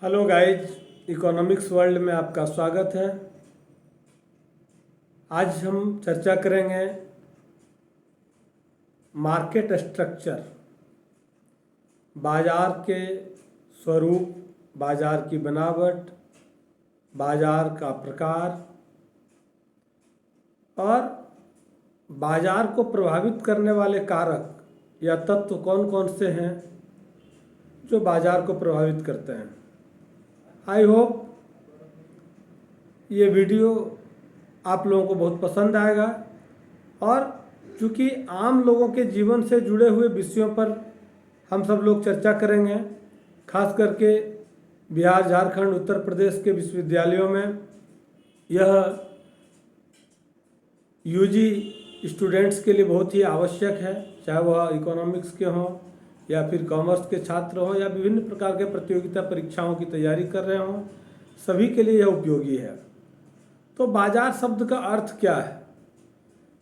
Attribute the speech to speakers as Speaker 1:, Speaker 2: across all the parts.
Speaker 1: Hello guys, economics world में आपका स्वागत है। आज हम चर्चा करेंगे मार्केट स्ट्रक्चर, बाजार के स्वरूप, बाजार की बनावट, बाजार का प्रकार और बाजार को प्रभावित करने वाले कारक या तत्व कौन कौन से हैं जो बाजार को प्रभावित करते हैं। आई होप ये वीडियो आप लोगों को बहुत पसंद आएगा और चूँकि आम लोगों के जीवन से जुड़े हुए विषयों पर हम सब लोग चर्चा करेंगे, खास करके बिहार, झारखंड, उत्तर प्रदेश के विश्वविद्यालयों में यह यूजी स्टूडेंट्स के लिए बहुत ही आवश्यक है, चाहे वह इकोनॉमिक्स के हों या फिर कॉमर्स के छात्र हों या विभिन्न प्रकार के प्रतियोगिता परीक्षाओं की तैयारी कर रहे हों, सभी के लिए यह उपयोगी है। तो बाजार शब्द का अर्थ क्या है?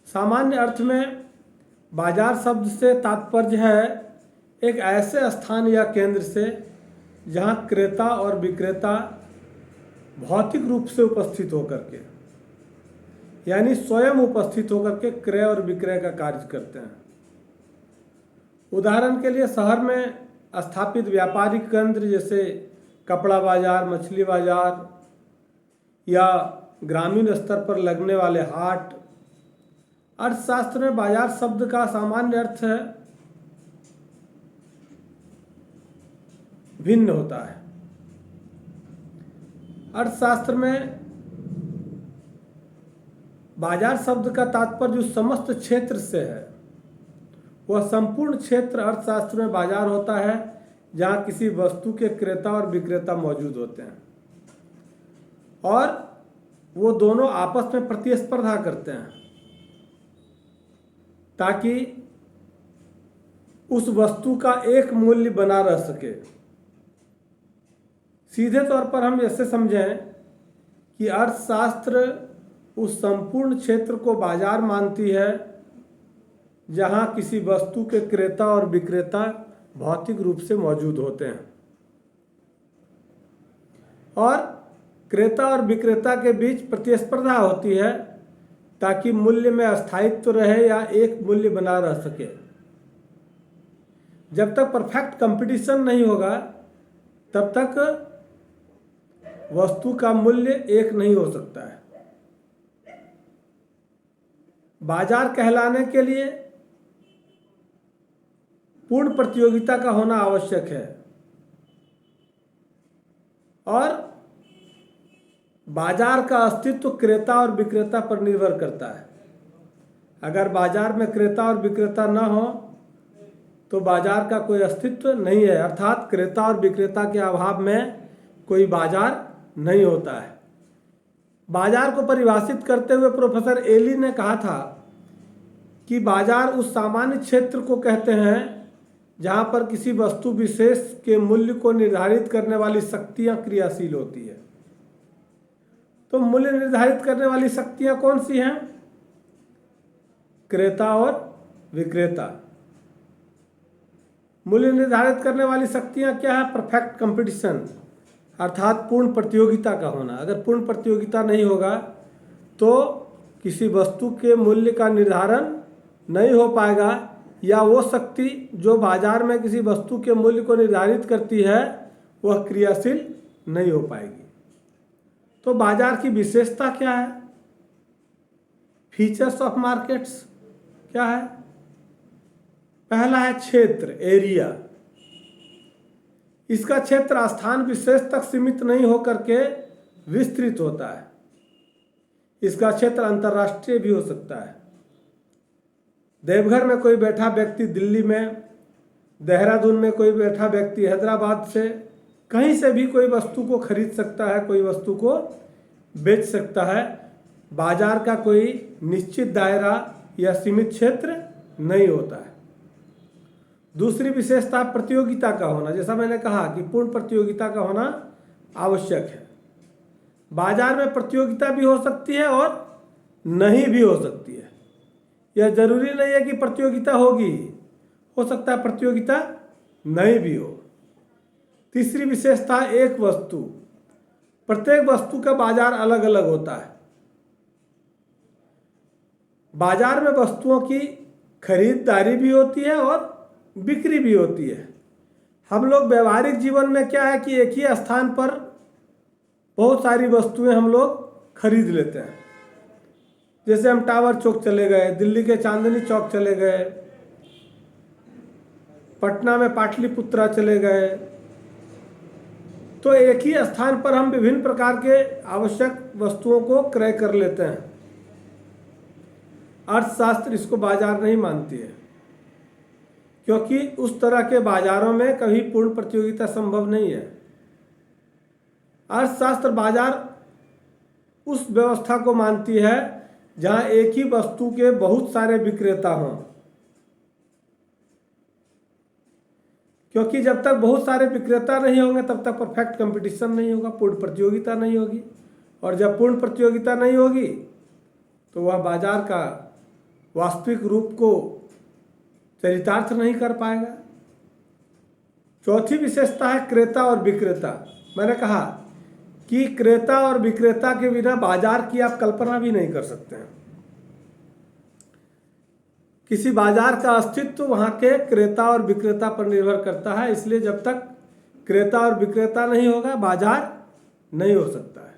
Speaker 1: सामान्य अर्थ में बाजार शब्द से तात्पर्य है एक ऐसे स्थान या केंद्र से जहां क्रेता और विक्रेता भौतिक रूप से उपस्थित होकर के, यानी स्वयं उपस्थित होकर के क्रय और विक्रय का कार्य करते हैं। उदाहरण के लिए शहर में स्थापित व्यापारिक केंद्र जैसे कपड़ा बाजार, मछली बाजार या ग्रामीण स्तर पर लगने वाले हाट। अर्थशास्त्र में बाजार शब्द का सामान्य अर्थ है भिन्न होता है। अर्थशास्त्र में बाजार शब्द का तात्पर्य जो समस्त क्षेत्र से है, वह संपूर्ण क्षेत्र अर्थशास्त्र में बाजार होता है जहां किसी वस्तु के क्रेता और विक्रेता मौजूद होते हैं और वो दोनों आपस में प्रतिस्पर्धा करते हैं ताकि उस वस्तु का एक मूल्य बना रह सके। सीधे तौर पर हम ऐसे समझें कि अर्थशास्त्र उस संपूर्ण क्षेत्र को बाजार मानती है जहां किसी वस्तु के क्रेता और विक्रेता भौतिक रूप से मौजूद होते हैं और क्रेता और विक्रेता के बीच प्रतिस्पर्धा होती है ताकि मूल्य में अस्थायित्व रहे या एक मूल्य बना रह सके। जब तक परफेक्ट कंपटीशन नहीं होगा तब तक वस्तु का मूल्य एक नहीं हो सकता है। बाजार कहलाने के लिए पूर्ण प्रतियोगिता का होना आवश्यक है और बाजार का अस्तित्व क्रेता और विक्रेता पर निर्भर करता है। अगर बाजार में क्रेता और विक्रेता न हो तो बाजार का कोई अस्तित्व नहीं है, अर्थात क्रेता और विक्रेता के अभाव में कोई बाजार नहीं होता है। बाजार को परिभाषित करते हुए प्रोफेसर एली ने कहा था कि बाजार उस सामान्य क्षेत्र को कहते हैं जहां पर किसी वस्तु विशेष के मूल्य को निर्धारित करने वाली शक्तियां क्रियाशील होती है। तो मूल्य निर्धारित करने वाली शक्तियां कौन सी हैं? क्रेता और विक्रेता। मूल्य निर्धारित करने वाली शक्तियां क्या है? परफेक्ट कंपटीशन, अर्थात पूर्ण प्रतियोगिता का होना। अगर पूर्ण प्रतियोगिता नहीं होगा तो किसी वस्तु के मूल्य का निर्धारण नहीं हो पाएगा या वो शक्ति जो बाजार में किसी वस्तु के मूल्य को निर्धारित करती है वह क्रियाशील नहीं हो पाएगी। तो बाजार की विशेषता क्या है? फीचर्स ऑफ मार्केट्स क्या है? पहला है क्षेत्र, एरिया। इसका क्षेत्र स्थान विशेष तक सीमित नहीं होकर के विस्तृत होता है। इसका क्षेत्र अंतर्राष्ट्रीय भी हो सकता है। देवघर में कोई बैठा व्यक्ति दिल्ली में, देहरादून में कोई बैठा व्यक्ति हैदराबाद से, कहीं से भी कोई वस्तु को खरीद सकता है, कोई वस्तु को बेच सकता है। बाजार का कोई निश्चित दायरा या सीमित क्षेत्र नहीं होता है। दूसरी विशेषता प्रतियोगिता का होना। जैसा मैंने कहा कि पूर्ण प्रतियोगिता का होना आवश्यक है। बाजार में प्रतियोगिता भी हो सकती है और नहीं भी हो सकती है। यह जरूरी नहीं है कि प्रतियोगिता होगी, हो सकता है प्रतियोगिता नहीं भी हो। तीसरी विशेषता है एक वस्तु। प्रत्येक वस्तु का बाजार अलग अलग होता है। बाजार में वस्तुओं की खरीदारी भी होती है और बिक्री भी होती है। हम लोग व्यवहारिक जीवन में क्या है कि एक ही स्थान पर बहुत सारी वस्तुएं हम लोग खरीद लेते हैं। जैसे हम टावर चौक चले गए, दिल्ली के चांदनी चौक चले गए, पटना में पाटलिपुत्रा चले गए, तो एक ही स्थान पर हम विभिन्न प्रकार के आवश्यक वस्तुओं को क्रय कर लेते हैं। अर्थशास्त्र इसको बाजार नहीं मानती है, क्योंकि उस तरह के बाजारों में कभी पूर्ण प्रतियोगिता संभव नहीं है। अर्थशास्त्र बाजार उस व्यवस्था को मानती है जहां एक ही वस्तु के बहुत सारे विक्रेता हों, क्योंकि जब तक बहुत सारे विक्रेता नहीं होंगे तब तक परफेक्ट कंपटीशन नहीं होगा, पूर्ण प्रतियोगिता नहीं होगी। और जब पूर्ण प्रतियोगिता नहीं होगी तो वह बाजार का वास्तविक रूप को चरितार्थ नहीं कर पाएगा। चौथी विशेषता है क्रेता और विक्रेता। मैंने कहा कि क्रेता और विक्रेता के बिना बाजार की आप कल्पना भी नहीं कर सकते हैं। किसी बाजार का अस्तित्व वहाँ के क्रेता और विक्रेता पर निर्भर करता है, इसलिए जब तक क्रेता और विक्रेता नहीं होगा बाजार नहीं हो सकता है।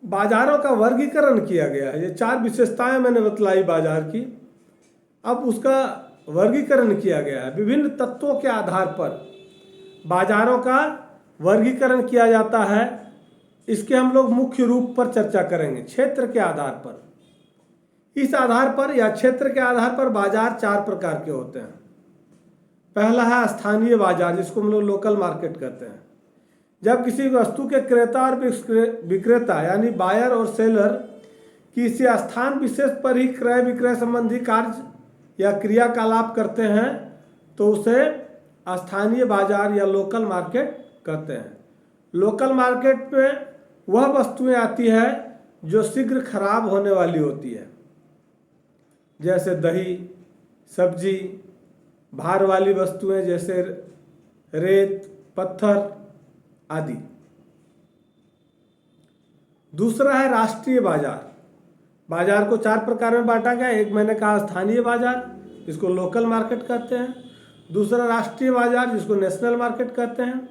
Speaker 1: बाजारों का वर्गीकरण किया गया है। ये 4 विशेषताएं मैंने बतलाई बाजार की। अब उसका वर्गीकरण किया गया है। विभिन्न तत्वों के आधार पर बाजारों का वर्गीकरण किया जाता है। इसके हम लोग मुख्य रूप पर चर्चा करेंगे। क्षेत्र के आधार पर, इस आधार पर या क्षेत्र के आधार पर बाजार 4 प्रकार के होते हैं। पहला है स्थानीय बाजार, जिसको हम लोग लोकल मार्केट कहते हैं। जब किसी वस्तु के क्रेता और विक्रेता यानी बायर और सेलर किसी स्थान विशेष पर ही क्रय विक्रय संबंधी कार्य या क्रियाकलाप करते हैं तो उसे स्थानीय बाजार या लोकल मार्केट कहते हैं। लोकल मार्केट में वह वस्तुएं आती है जो शीघ्र खराब होने वाली होती है, जैसे दही, सब्जी, भार वाली वस्तुएं जैसे रेत, पत्थर आदि। दूसरा है राष्ट्रीय बाजार। बाजार को 4 प्रकार में बांटा गया। एक मैंने कहा स्थानीय बाजार, जिसको लोकल मार्केट कहते हैं। दूसरा राष्ट्रीय बाजार, जिसको नेशनल मार्केट कहते हैं।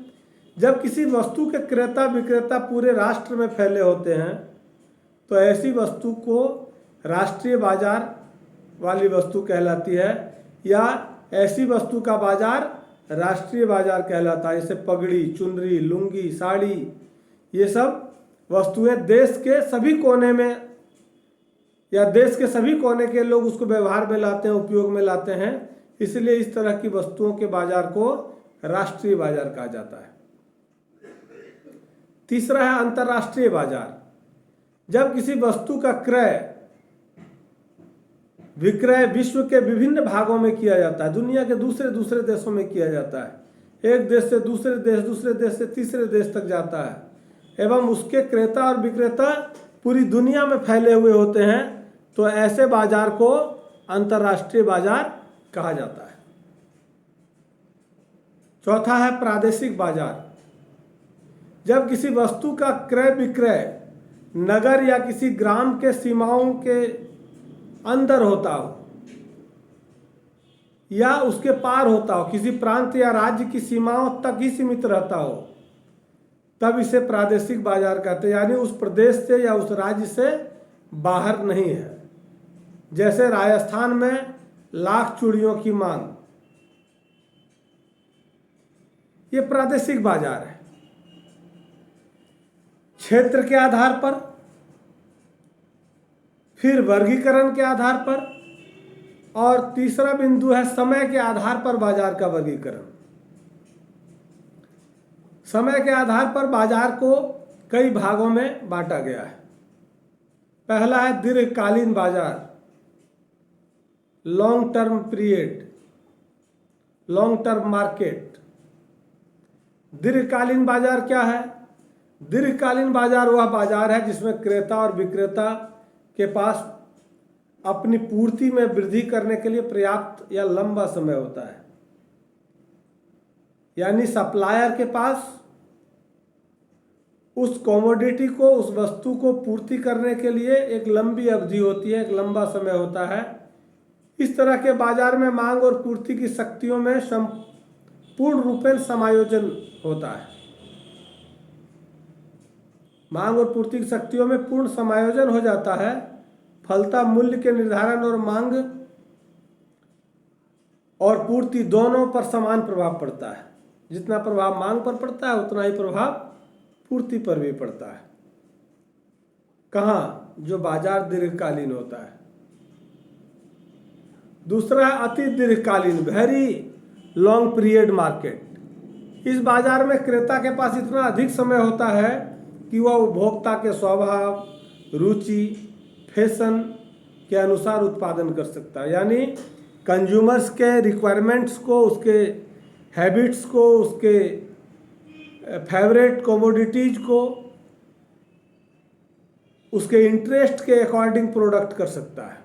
Speaker 1: जब किसी वस्तु के क्रेता विक्रेता पूरे राष्ट्र में फैले होते हैं तो ऐसी वस्तु को राष्ट्रीय बाजार वाली वस्तु कहलाती है, या ऐसी वस्तु का बाजार राष्ट्रीय बाजार कहलाता है। जैसे पगड़ी, चुनरी, लुंगी, साड़ी, ये सब वस्तुएं देश के सभी कोने में या देश के सभी कोने के लोग उसको व्यवहार में लाते हैं, उपयोग में लाते हैं। इसलिए इस तरह की वस्तुओं के बाजार को राष्ट्रीय बाजार कहा जाता है। तीसरा है अंतर्राष्ट्रीय बाजार। जब किसी वस्तु का क्रय विक्रय विश्व के विभिन्न भागों में किया जाता है, दुनिया के दूसरे दूसरे देशों में किया जाता है, एक देश से दूसरे देश, दूसरे देश से तीसरे देश तक जाता है, एवं उसके क्रेता और विक्रेता पूरी दुनिया में फैले हुए होते हैं, तो ऐसे बाजार को अंतर्राष्ट्रीय बाजार कहा जाता है। चौथा है प्रादेशिक बाजार। जब किसी वस्तु का क्रय विक्रय नगर या किसी ग्राम के सीमाओं के अंदर होता हो या उसके पार होता हो, किसी प्रांत या राज्य की सीमाओं तक ही सीमित रहता हो, तब इसे प्रादेशिक बाजार कहते हैं। यानी उस प्रदेश से या उस राज्य से बाहर नहीं है। जैसे राजस्थान में लाख चूड़ियों की मांग, ये प्रादेशिक बाजार है। क्षेत्र के आधार पर, फिर वर्गीकरण के आधार पर, और तीसरा बिंदु है समय के आधार पर बाजार का वर्गीकरण। समय के आधार पर बाजार को कई भागों में बांटा गया है। पहला है दीर्घकालीन बाजार, long term period, long term market. दीर्घकालीन बाजार क्या है? दीर्घकालीन बाजार वह बाजार है जिसमें क्रेता और विक्रेता के पास अपनी पूर्ति में वृद्धि करने के लिए पर्याप्त या लंबा समय होता है। यानी सप्लायर के पास उस कमोडिटी को, उस वस्तु को पूर्ति करने के लिए एक लंबी अवधि होती है, एक लंबा समय होता है। इस तरह के बाजार में मांग और पूर्ति की शक्तियों में पूर्ण रूपेण समायोजन होता है। मांग और पूर्ति की शक्तियों में पूर्ण समायोजन हो जाता है। फलतः मूल्य के निर्धारण और मांग और पूर्ति दोनों पर समान प्रभाव पड़ता है। जितना प्रभाव मांग पर पड़ता है उतना ही प्रभाव पूर्ति पर भी पड़ता है। कहाँ? जो बाजार दीर्घकालीन होता है। दूसरा है अति दीर्घकालीन, वेरी लॉन्ग पीरियड मार्केट। इस बाजार में क्रेता के पास इतना अधिक समय होता है कि वह उपभोक्ता के स्वभाव, रुचि, फैशन के अनुसार उत्पादन कर सकता है। यानी कंज्यूमर्स के रिक्वायरमेंट्स को, उसके हैबिट्स को, उसके फेवरेट कमोडिटीज को उसके इंटरेस्ट के अकॉर्डिंग प्रोडक्ट कर सकता है।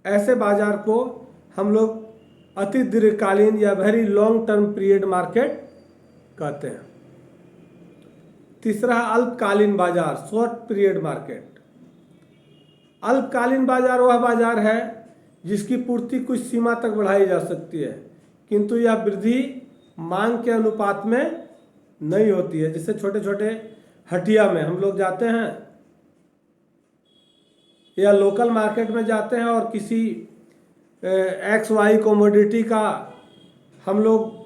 Speaker 1: ऐसे बाजार को हम लोग अति दीर्घकालीन या very long term period market कहते हैं। तीसरा है अल्पकालीन बाजार, शॉर्ट पीरियड मार्केट। अल्पकालीन बाजार वह बाजार है जिसकी पूर्ति कुछ सीमा तक बढ़ाई जा सकती है, किंतु यह वृद्धि मांग के अनुपात में नहीं होती है। जैसे छोटे छोटे हटिया में हम लोग जाते हैं या लोकल मार्केट में जाते हैं और किसी XY कमोडिटी का हम लोग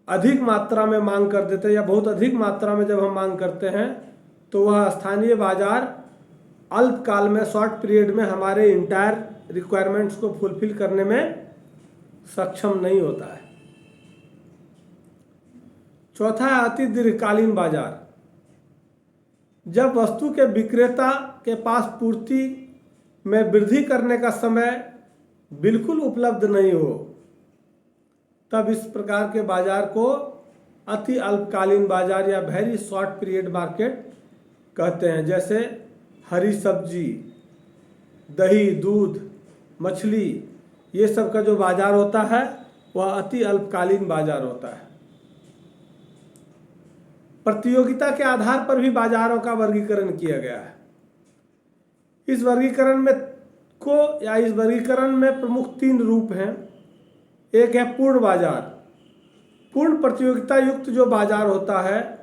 Speaker 1: अधिक मात्रा में मांग कर देते हैं, या बहुत अधिक मात्रा में जब हम मांग करते हैं तो वह स्थानीय बाजार अल्पकाल में, शॉर्ट पीरियड में हमारे इंटायर रिक्वायरमेंट्स को फुलफिल करने में सक्षम नहीं होता है। चौथा है अति दीर्घकालीन बाजार। जब वस्तु के विक्रेता के पास पूर्ति में वृद्धि करने का समय बिल्कुल उपलब्ध नहीं हो, तब इस प्रकार के बाजार को अति अल्पकालीन बाजार या वेरी शॉर्ट पीरियड मार्केट कहते हैं। जैसे हरी सब्जी, दही, दूध, मछली, ये सब का जो बाजार होता है वह अति अल्पकालीन बाजार होता है। प्रतियोगिता के आधार पर भी बाजारों का वर्गीकरण किया गया है। इस वर्गीकरण में प्रमुख 3 रूप हैं। एक है पूर्ण बाजार। पूर्ण प्रतियोगिता युक्त जो बाजार होता है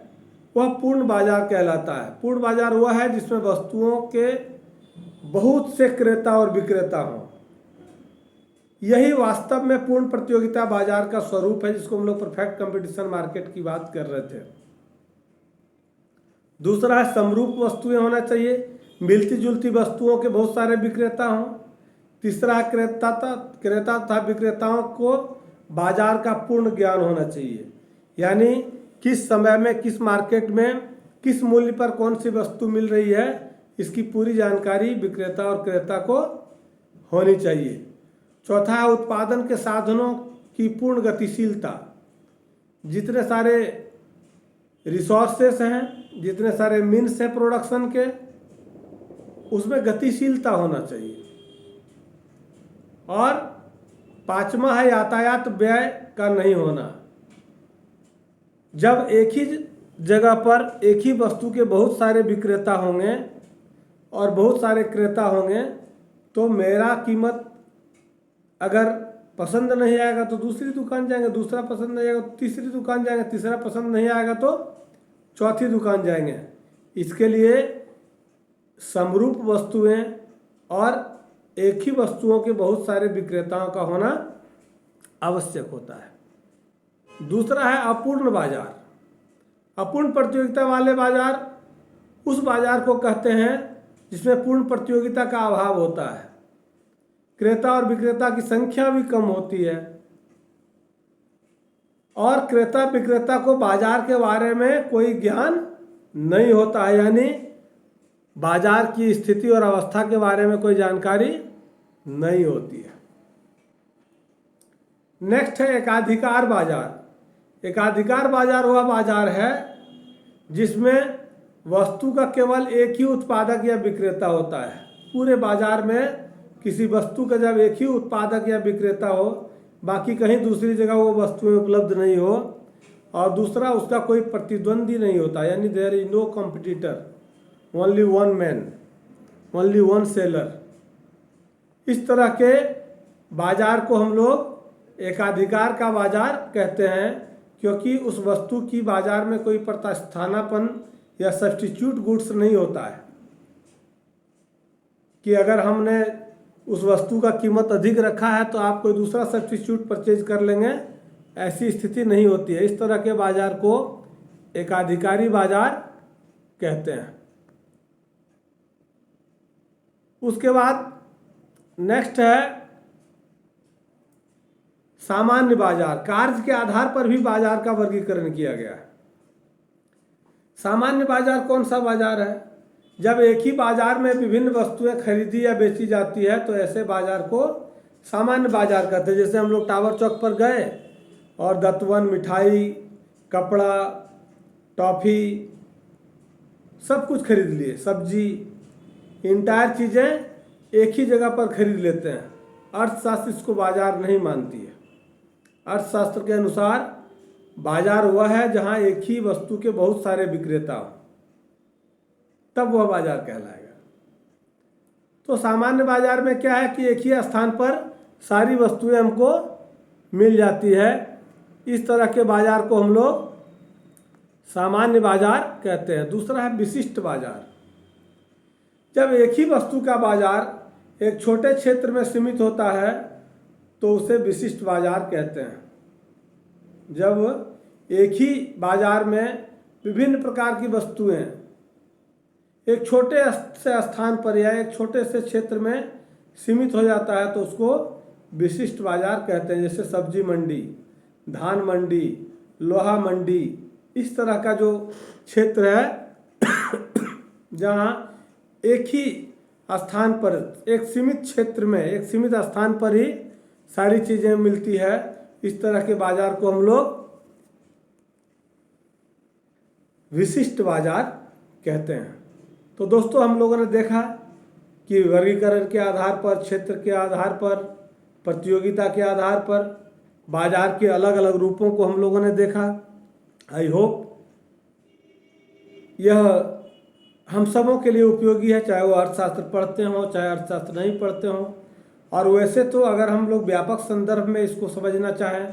Speaker 1: वह पूर्ण बाजार कहलाता है। पूर्ण बाजार वह है जिसमें वस्तुओं के बहुत से क्रेता और विक्रेता हों। यही वास्तव में पूर्ण प्रतियोगिता बाजार का स्वरूप है, जिसको हम लोग परफेक्ट कंपटीशन मार्केट की बात कर रहे थे। दूसरा है समरूप वस्तुएं होना चाहिए, मिलती जुलती वस्तुओं के बहुत सारे विक्रेता हों। तीसरा है क्रेता तथा विक्रेताओं को बाजार का पूर्ण ज्ञान होना चाहिए, यानी किस समय में, किस मार्केट में, किस मूल्य पर कौन सी वस्तु मिल रही है, इसकी पूरी जानकारी विक्रेता और क्रेता को होनी चाहिए। चौथा है उत्पादन के साधनों की पूर्ण गतिशीलता। जितने सारे रिसोर्सेस हैं, जितने सारे मीन्स हैं प्रोडक्शन के, उसमें गतिशीलता होना चाहिए। और पांचवा है यातायात व्यय का नहीं होना। जब एक ही जगह पर एक ही वस्तु के बहुत सारे विक्रेता होंगे और बहुत सारे क्रेता होंगे, तो मेरा कीमत अगर पसंद नहीं आएगा तो दूसरी दुकान जाएंगे, दूसरा पसंद नहीं आएगा तो तीसरी दुकान जाएंगे, तीसरा पसंद नहीं आएगा तो चौथी दुकान जाएंगे। इसके लिए समरूप वस्तुएं और एक ही वस्तुओं के बहुत सारे विक्रेताओं का होना आवश्यक होता है। दूसरा है अपूर्ण बाजार। अपूर्ण प्रतियोगिता वाले बाजार उस बाजार को कहते हैं जिसमें पूर्ण प्रतियोगिता का अभाव होता है, क्रेता और विक्रेता की संख्या भी कम होती है और क्रेता विक्रेता को बाजार के बारे में कोई ज्ञान नहीं होता है, यानी बाजार की स्थिति और अवस्था के बारे में कोई जानकारी नहीं होती है। नेक्स्ट है एकाधिकार बाजार। एकाधिकार बाजार वह बाजार है जिसमें वस्तु का केवल एक ही उत्पादक या विक्रेता होता है। पूरे बाजार में किसी वस्तु का जब एक ही उत्पादक या विक्रेता हो, बाकी कहीं दूसरी जगह वो वस्तुएं उपलब्ध नहीं हो, और दूसरा उसका कोई प्रतिद्वंदी नहीं होता, यानी there is no competitor, only one man, only one seller. इस तरह के बाजार को हम लोग एकाधिकार का बाजार कहते हैं, क्योंकि उस वस्तु की बाजार में कोई प्रतिस्थानापन या सब्स्टिट्यूट गुड्स नहीं होता है कि अगर हमने उस वस्तु का कीमत अधिक रखा है तो आप कोई दूसरा सब्स्टिट्यूट परचेज कर लेंगे, ऐसी स्थिति नहीं होती है। इस तरह के बाजार को एकाधिकारी बाजार कहते हैं। उसके बाद नेक्स्ट है सामान्य बाजार। कार्य के आधार पर भी बाजार का वर्गीकरण किया गया है। सामान्य बाजार कौन सा बाजार है? जब एक ही बाजार में विभिन्न वस्तुएं खरीदी या बेची जाती है तो ऐसे बाजार को सामान्य बाजार कहते हैं। जैसे हम लोग टावर चौक पर गए और दतवन, मिठाई, कपड़ा, टॉफ़ी सब कुछ खरीद लिए, सब्जी, इंटायर चीज़ें एक ही जगह पर खरीद लेते हैं। अर्थशास्त्र इसको बाजार नहीं मानती है। अर्थशास्त्र के अनुसार बाजार वह है जहां एक ही वस्तु के बहुत सारे विक्रेता हो, तब वह बाजार कहलाएगा। तो सामान्य बाजार में क्या है कि एक ही स्थान पर सारी वस्तुएं हमको मिल जाती है। इस तरह के बाजार को हम लोग सामान्य बाजार कहते हैं। दूसरा है विशिष्ट बाजार। जब एक ही वस्तु का बाजार एक छोटे क्षेत्र में सीमित होता है तो उसे विशिष्ट बाजार कहते हैं। जब एक ही बाजार में विभिन्न प्रकार की वस्तुएं एक छोटे से स्थान पर या एक छोटे से क्षेत्र में सीमित हो जाता है तो उसको विशिष्ट बाजार कहते हैं। जैसे सब्जी मंडी, धान मंडी, लोहा मंडी, इस तरह का जो क्षेत्र है जहाँ एक ही स्थान पर, एक सीमित क्षेत्र में, एक सीमित स्थान पर ही सारी चीज़ें मिलती है, इस तरह के बाजार को हम लोग विशिष्ट बाजार कहते हैं। तो दोस्तों, हम लोगों ने देखा कि वर्गीकरण के आधार पर, क्षेत्र के आधार पर, प्रतियोगिता के आधार पर बाजार के अलग अलग रूपों को हम लोगों ने देखा। आई होप यह हम सबों के लिए उपयोगी है, चाहे वो अर्थशास्त्र पढ़ते हों, चाहे अर्थशास्त्र नहीं पढ़ते हों। और वैसे तो अगर हम लोग व्यापक संदर्भ में इसको समझना चाहें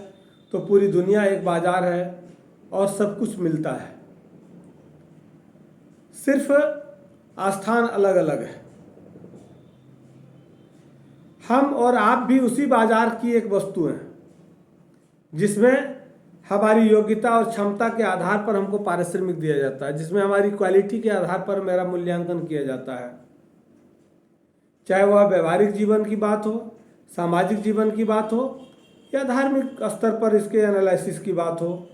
Speaker 1: तो पूरी दुनिया एक बाजार है और सब कुछ मिलता है, सिर्फ स्थान अलग अलग है। हम और आप भी उसी बाजार की एक वस्तु हैं जिसमें हमारी योग्यता और क्षमता के आधार पर हमको पारिश्रमिक दिया जाता है, जिसमें हमारी क्वालिटी के आधार पर मेरा मूल्यांकन किया जाता है। चाहे वह व्यवहारिक जीवन की बात हो, सामाजिक जीवन की बात हो या धार्मिक स्तर पर इसके एनालिसिस की बात हो,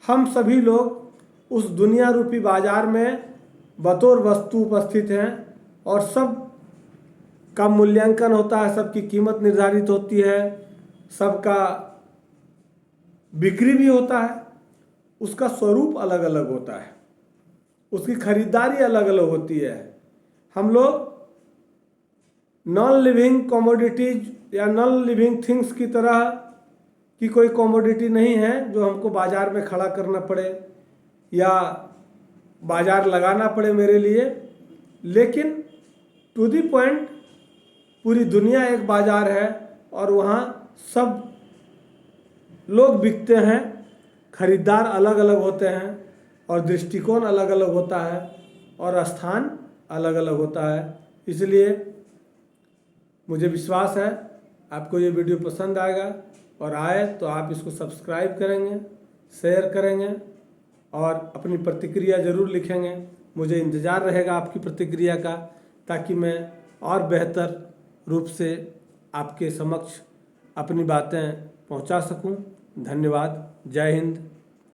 Speaker 1: हम सभी लोग उस दुनिया रूपी बाजार में बतौर वस्तु उपस्थित हैं और सब का मूल्यांकन होता है, सबकी कीमत निर्धारित होती है, सबका बिक्री भी होता है। उसका स्वरूप अलग अलग होता है, उसकी खरीदारी अलग अलग होती है। हम लोग नॉन लिविंग कमोडिटीज या नॉन लिविंग थिंग्स की तरह की कोई कमोडिटी नहीं है जो हमको बाजार में खड़ा करना पड़े या बाजार लगाना पड़े मेरे लिए। लेकिन टू दी पॉइंट, पूरी दुनिया एक बाजार है और वहाँ सब लोग बिकते हैं, खरीदार अलग अलग होते हैं और दृष्टिकोण अलग अलग होता है और स्थान अलग अलग होता है। इसलिए मुझे विश्वास है आपको ये वीडियो पसंद आएगा, और आए तो आप इसको सब्सक्राइब करेंगे, शेयर करेंगे और अपनी प्रतिक्रिया ज़रूर लिखेंगे। मुझे इंतज़ार रहेगा आपकी प्रतिक्रिया का, ताकि मैं और बेहतर रूप से आपके समक्ष अपनी बातें पहुंचा सकूं। धन्यवाद। जय हिंद।